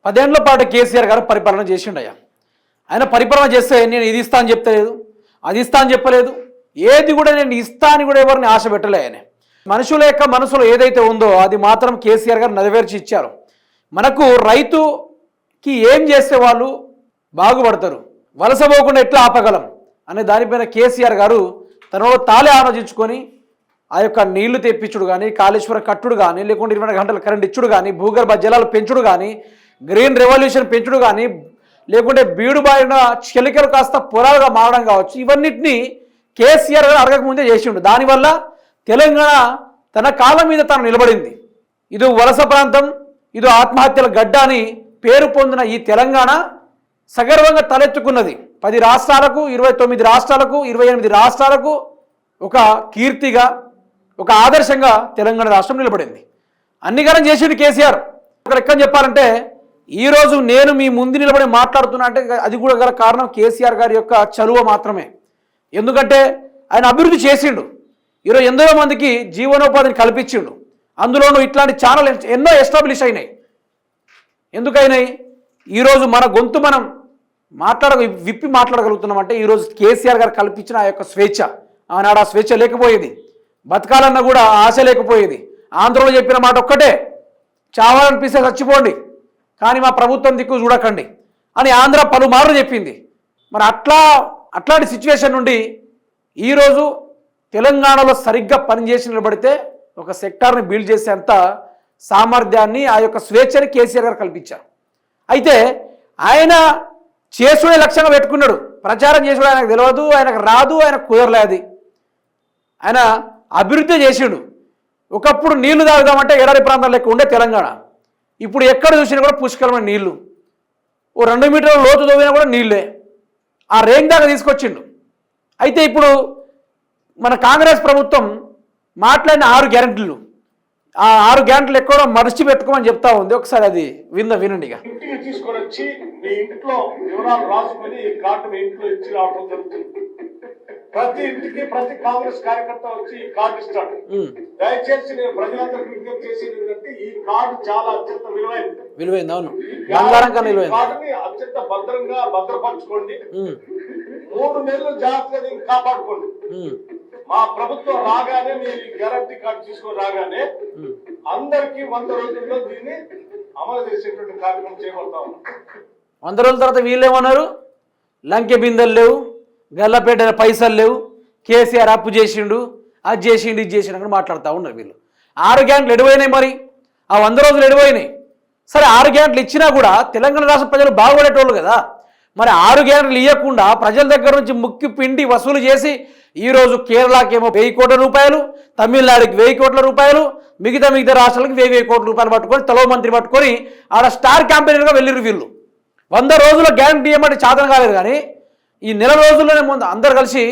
10 ఏళ్ల పాటు కేసీఆర్ గారు పరిపాలన చేసిండయ్యా. ఆయన పరిపాలన చేస్తే నేను ఇది ఇస్తా అని చెప్తలేదు, అది ఇస్తా అని చెప్పలేదు, ఏది కూడా నేను ఇస్తా అని కూడా ఎవరిని ఆశ పెట్టలే. ఆయన మనుషుల యొక్క మనసులో ఏదైతే ఉందో అది మాత్రం కేసీఆర్ గారు నెరవేర్చి ఇచ్చారు. మనకు రైతుకి ఏం చేస్తే వాళ్ళు బాగుపడతారు, వలసపోకుండా ఎట్లా ఆపగలం అనే దానిపైన కేసీఆర్ గారు తనలో తాలే ఆలోచించుకొని ఆ యొక్క నీళ్లు తెప్పించుడు కానీ, కాళేశ్వరం కట్టుడు కానీ, లేకుంటే 24 గంటల కరెంట్ ఇచ్చుడు కానీ, భూగర్భ జలాలు పెంచుడు కానీ, గ్రీన్ రెవల్యూషన్ పెంచుడు కానీ, లేకుంటే బీడు బారిన చెలికలు కాస్త పొలాలుగా మారడం కావచ్చు, ఇవన్నిటినీ కేసీఆర్ గారు అడగకముందే చేసిండు. దానివల్ల తెలంగాణ తన కాళ్ళ మీద తాను నిలబడింది. ఇది వలస ప్రాంతం, ఇది ఆత్మహత్యల గడ్డ అని పేరు పొందిన ఈ తెలంగాణ సగర్వంగా తలెత్తుకున్నది. 10 రాష్ట్రాలకు, 29 రాష్ట్రాలకు, 28 రాష్ట్రాలకు ఒక కీర్తిగా, ఒక ఆదర్శంగా తెలంగాణ రాష్ట్రం నిలబడింది. అన్నికరం చేసిండు కేసీఆర్. ఒక లెక్కని చెప్పాలంటే ఈరోజు నేను మీ ముందు నిలబడి మాట్లాడుతున్నా అంటే అది కూడా గల కారణం కేసీఆర్ గారి యొక్క చలువ మాత్రమే. ఎందుకంటే ఆయన అభివృద్ధి చేసిండు. ఈరోజు ఎంతో మందికి జీవనోపాధిని కల్పించిండు. అందులోనూ ఇట్లాంటి ఛానల్ ఎన్నో ఎస్టాబ్లిష్ అయినాయి. ఎందుకైనాయి? ఈరోజు మన గొంతు మనం విప్పి మాట్లాడగలుగుతున్నామంటే ఈరోజు కేసీఆర్ గారు కల్పించిన ఆ యొక్క స్వేచ్ఛ. ఆనాడు ఆ స్వేచ్ఛ లేకపోయేది, బతకాలన్నా కూడా ఆశ లేకపోయేది. ఆంధ్రలో చెప్పిన మాట ఒక్కటే, చావాలనిపిస్తే చచ్చిపోండి కానీ మా ప్రభుత్వం దిక్కు చూడకండి అని ఆంధ్ర పలుమార్లు చెప్పింది. మరి అట్లాంటి సిచ్యువేషన్ నుండి ఈరోజు తెలంగాణలో సరిగ్గా పనిచేసి నిలబడితే ఒక సెక్టార్ని బిల్డ్ చేసేంత సామర్థ్యాన్ని, ఆ యొక్క స్వేచ్ఛని కేసీఆర్ గారు కల్పించారు. అయితే ఆయన చేసుకునే లక్ష్యంగా పెట్టుకున్నాడు. ప్రచారం చేసుడు ఆయనకు తెలియదు, ఆయనకు రాదు, ఆయనకు కుదరలేదు. ఆయన అభివృద్ధి చేసిండు. ఒకప్పుడు నీళ్లు తాగుదామంటే ఎడారి ప్రాంతాల లెక్క ఉండే తెలంగాణ ఇప్పుడు ఎక్కడ చూసినా కూడా పుష్కలమైన నీళ్లు, ఓ 2 మీటర్ల లోతు తవ్వినా కూడా నీళ్ళే. ఆ రేంజ్ దాకా తీసుకొచ్చిండు. అయితే ఇప్పుడు మన కాంగ్రెస్ ప్రభుత్వం మాట్లాడిన 6 గ్యారెంటీలు, ఆ 6 గ్యారెంటీలు ఎక్కడో మడిచి పెట్టుకోమని చెప్తా ఉంది. ఒకసారి అది వినండి. ఇంటికి తీసుకొని వచ్చి మీ ఇంట్లో వివరాలు రాసుకొని ఈ కార్డు మీ ఇంట్లో ఇచ్చి రావడం జరుగుతుంది. ప్రతి ఇంటికి ప్రతి కాంగ్రెస్ కార్యకర్త వచ్చి ఈ కార్డు ఇస్తాడు. దయచేసి నేను ప్రజలందరికీ విజ్ఞప్తి చేసేది ఏంటంటే ఈ కార్డు చాలా అత్యంత విలువైంది. అవును, కార్డుని అత్యంత భద్రంగా భద్రపరచుకోండి. 3 నెలలు జాగ్రత్తగా దీన్ని కాపాడుకోండి. మా ప్రభుత్వం రాగానే మీరు ఈ గ్యారంటీ కార్డు తీసుకొని రాగానే అందరికీ 100 రోజుల్లో దీన్ని అమలు చేసేటువంటి కార్యక్రమం చేపడతా ఉన్నాం. 100 రోజుల తర్వాత వీళ్ళేమన్నారు? లంకె బిందెలు లేవు, గల్లపేట పైసలు లేవు, కేసీఆర్ అప్పు చేసిండు, అది చేసిండు, ఇది చేసిండు అని మాట్లాడుతూ ఉన్నారు వీళ్ళు. 6 గ్యారెంటీలు ఎడిపోయినాయి. మరి ఆ 100 రోజులు ఎడిపోయినాయి. సరే 6 గ్యారెంటీలు ఇచ్చినా కూడా తెలంగాణ రాష్ట్ర ప్రజలు బాగుపడేటోళ్ళు కదా. మరి 6 గ్యారెంటీలు ఇవ్వకుండా ప్రజల దగ్గర నుంచి ముక్కి పిండి వసూలు చేసి ఈరోజు కేరళకి ఏమో 1000 కోట్ల రూపాయలు, తమిళనాడుకి 1000 కోట్ల రూపాయలు, మిగతా రాష్ట్రాలకు 1000 కోట్ల రూపాయలు పట్టుకొని తలో మంత్రి పట్టుకొని ఆడ స్టార్ క్యాంపెయినర్గా వెళ్ళిరు వీళ్ళు. 100 రోజుల గ్యారెంటీ ఏమంటే చాదన కాలేదు. కానీ ఈ నెల రోజుల్లోనే ముందు అందరు కలిసి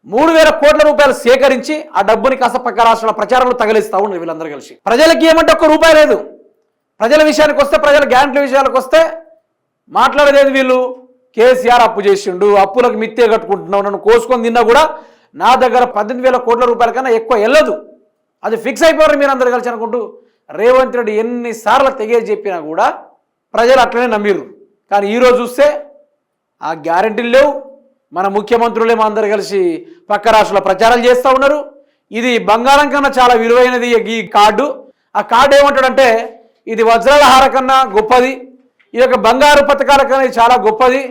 3000 కోట్ల రూపాయలు సేకరించి ఆ డబ్బుని కాస్త పక్క రాష్ట్రాల ప్రచారంలో తగిలిస్తూ ఉన్నారు వీళ్ళందరూ కలిసి. ప్రజలకి ఏమంటే 1 రూపాయి లేదు. ప్రజల విషయానికి వస్తే, ప్రజల గ్యారెంటీ విషయాలకు వస్తే మాట్లాడేది వీళ్ళు. కేసీఆర్ అప్పు చేసిండు, అప్పులకు మిత్తే కట్టుకుంటున్నావు, నన్ను కోసుకొని తిన్నా కూడా నా దగ్గర 18,000 కోట్ల రూపాయల కన్నా ఎక్కువ వెళ్ళదు, అది ఫిక్స్ అయిపోయారు మీరు అందరు కలిసి అనుకుంటూ రేవంత్ రెడ్డి ఎన్నిసార్లు తెగేసి చెప్పినా కూడా ప్రజలు అట్లనే నమ్మిరు. కానీ ఈరోజు చూస్తే ఆ గ్యారెంటీలు లేవు. మన ముఖ్యమంత్రులేమో అందరు కలిసి పక్క రాష్ట్రాల ప్రచారాలు చేస్తూ ఉన్నారు. ఇది బంగారం కన్నా చాలా విలువైనది ఈ కార్డు. ఆ కార్డు ఏమంటాడంటే ఇది వజ్రాల హార కన్నా గొప్పది, ఈ యొక్క బంగారు పథకాల కన్నా చాలా గొప్పది,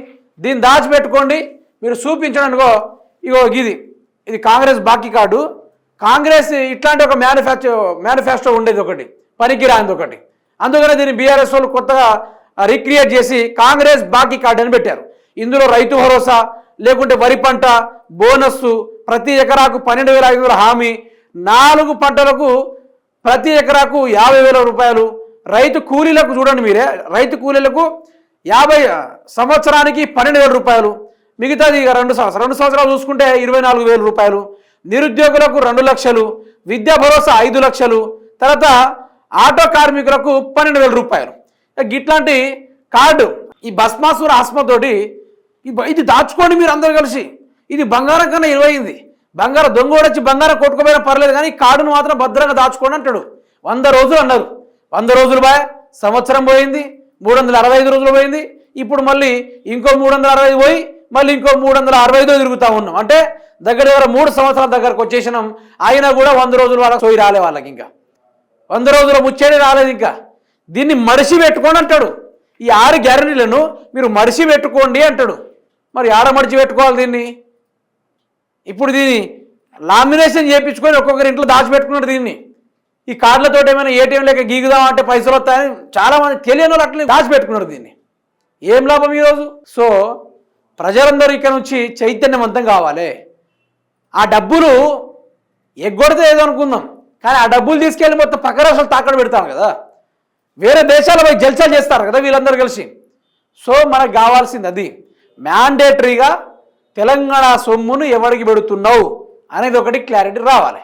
దీన్ని దాచిపెట్టుకోండి, మీరు చూపించండి అనుకో. ఇగో ఇది కాంగ్రెస్ బాకీ కార్డు. కాంగ్రెస్ ఇట్లాంటి ఒక మేనిఫెస్టో ఉండేది ఒకటి, పనికిరానిది ఒకటి. అందుకనే దీన్ని బీఆర్ఎస్ వాళ్ళు కొత్తగా రీక్రియేట్ చేసి కాంగ్రెస్ బాకీ కార్డు అని పెట్టారు. ఇందులో రైతు భరోసా, లేకుంటే వరి పంట బోనస్సు, ప్రతి ఎకరాకు 12,500 హామీ, 4 పంటలకు ప్రతి ఎకరాకు 50,000 రూపాయలు, రైతు కూలీలకు చూడండి మీరే, రైతు కూలీలకు 50 సంవత్సరానికి 12,000 రూపాయలు, మిగతాది 2 సంవత్సరాలు చూసుకుంటే 24,000 రూపాయలు, నిరుద్యోగులకు 2 లక్షలు, విద్యా భరోసా 5 లక్షలు, తర్వాత ఆటో కార్మికులకు 12,000 రూపాయలు. ఇట్లాంటి కార్డు ఈ భస్మాసుర ఆస్మతోటి ఇది దాచుకోండి మీరు అందరు కలిసి. ఇది బంగారం కన్నా విలువైంది. బంగారం దొంగ వచ్చి బంగారం కొట్టుకోపోయినా పర్లేదు కానీ కార్డును మాత్రం భద్రంగా దాచుకోండి అంటాడు. 100 రోజులు అన్నారు. 100 రోజులు బాయ్, సంవత్సరం పోయింది, 365 రోజులు పోయింది, ఇప్పుడు మళ్ళీ ఇంకో 365 పోయి మళ్ళీ ఇంకో 365 తిరుగుతూ ఉన్నాం. అంటే దగ్గర 3 సంవత్సరాల దగ్గరకు వచ్చేసినాం. అయినా కూడా 100 రోజులు వాళ్ళకి సోయి రాలే, వాళ్ళకి ఇంకా 100 రోజుల ముచ్చేది రాలేదు. ఇంకా దీన్ని మడిసి పెట్టుకోండి అంటాడు. ఈ 6 గ్యారెంటీలను మీరు మడిసి పెట్టుకోండి అంటాడు. మరి ఆడ మడిచి పెట్టుకోవాలి దీన్ని? ఇప్పుడు దీన్ని లామినేషన్ చేయించుకొని ఒక్కొక్కరి ఇంట్లో దాచిపెట్టుకున్నాడు దీన్ని. ఈ కార్డులతో ఏమైనా ఏటీఎం లేక గీగుదాం అంటే పైసలు వస్తాయని చాలామంది తెలియని వాళ్ళు అట్లే దాచిపెట్టుకున్నారు దీన్ని. ఏం లాభం ఈరోజు? సో ప్రజలందరూ ఇక్కడ నుంచి చైతన్యవంతం కావాలి. ఆ డబ్బులు ఎగ్గొడితే ఏదో అనుకుందాం, కానీ ఆ డబ్బులు తీసుకెళ్ళి మొత్తం పక్క రాష్ట్రాలు తాకడ పెడతాం కదా, వేరే దేశాలపై జల్సాలు చేస్తారు కదా వీళ్ళందరూ కలిసి. సో మనకు కావాల్సింది అది, మ్యాండేటరీగా తెలంగాణ సొమ్మును ఎవరికి పెడుతున్నావు అనేది ఒకటి క్లారిటీ రావాలి.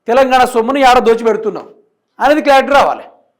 తెలంగాణ సొమ్మును ఏడ దోచి పెడుతున్నావు అనేది క్లారిటీ రావాలి.